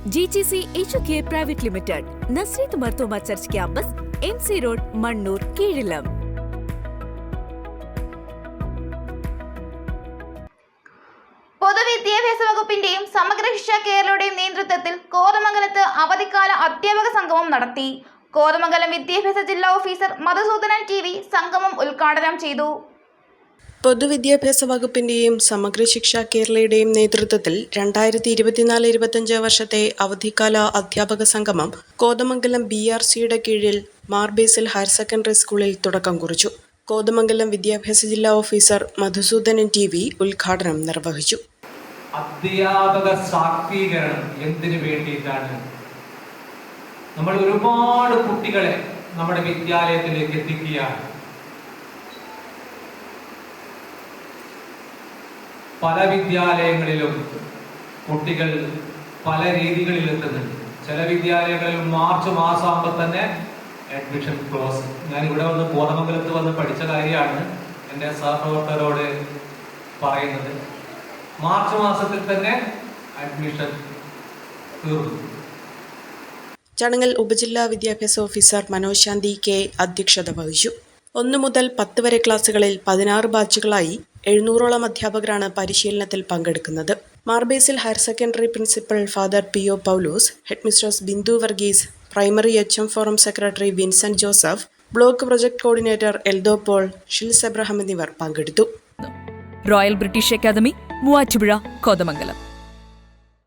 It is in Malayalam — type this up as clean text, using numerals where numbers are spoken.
GGC Educare Private Limited, Nasreet Martoma Church Campus, MC Road, Mannur, Keezilam. പൊതുവിദ്യാഭ്യാസ വകുപ്പിന്റെയും സമഗ്ര ശിക്ഷ കേരളയുടെയും നേതൃത്വത്തിൽ കോതമംഗലത്ത് അവധിക്കാല അധ്യാപക സംഗമം നടത്തി. കോതമംഗലം വിദ്യാഭ്യാസ ജില്ലാ ഓഫീസർ മധുസൂദനൻ TV സംഗമം ഉദ്ഘാടനം ചെയ്തു. പൊതുവിദ്യാഭ്യാസ വകുപ്പിന്റെയും സമഗ്ര ശിക്ഷ കേരളയുടെയും നേതൃത്വത്തിൽ 2024-25 വർഷത്തെ അവധിക്കാല അധ്യാപക സംഗമം കോതമംഗലം BRCയുടെ കീഴിൽ മാർബേസിൽ ഹയർ സെക്കൻഡറി സ്കൂളിൽ തുടക്കം കുറിച്ചു. കോതമംഗലം വിദ്യാഭ്യാസ ജില്ലാ ഓഫീസർ മധുസൂദനൻ TV ഉദ്ഘാടനം നിർവഹിച്ചു. അധ്യാപക ശാക്തീകരണം എന്തിനു വേണ്ടിയിട്ടാണ്? നമ്മൾ ഒരുപാട് കുട്ടികളെ നമ്മുടെ വിദ്യാലയത്തിലേക്ക് എത്തിക്കുകയാണ്. പല വിദ്യാലയങ്ങളിലും കുട്ടികൾ പല രീതികളിൽ എത്തുന്നുണ്ട്. ചില വിദ്യാലയങ്ങളിൽ മാർച്ച് മാസമാകുമ്പോൾ തന്നെ അഡ്മിഷൻ ക്ലോസ്. ഞാൻ ഇവിടെ വന്ന് കോതമംഗലത്ത് വന്ന് പഠിച്ച കാര്യമാണ് എൻ്റെ സഹപ്രവർത്തകരോട് പറയുന്നത്. മാർച്ച് മാസത്തിൽ തന്നെ അഡ്മിഷൻ തീർന്നു. ചടങ്ങിൽ ഉപജില്ലാ വിദ്യാഭ്യാസ ഓഫീസർ മനോജ് ശാന്തി K അധ്യക്ഷത വഹിച്ചു. 1 മുതൽ 10 വരെ ക്ലാസുകളിൽ 16 ബാച്ചുകളായി 700ഓളം അധ്യാപകരാണ് പരിശീലനത്തിൽ പങ്കെടുക്കുന്നത്. Mar Basil higher secondary principal father P.O. Paulose, headmistress Bindu Varghese, primary HM forum secretary Vincent Joseph, block project coordinator Eldho Paul, Shils Abraham എന്നിവർ പങ്കെടുത്തു. Royal British academy, Muvattupuzha, Kothamangalam.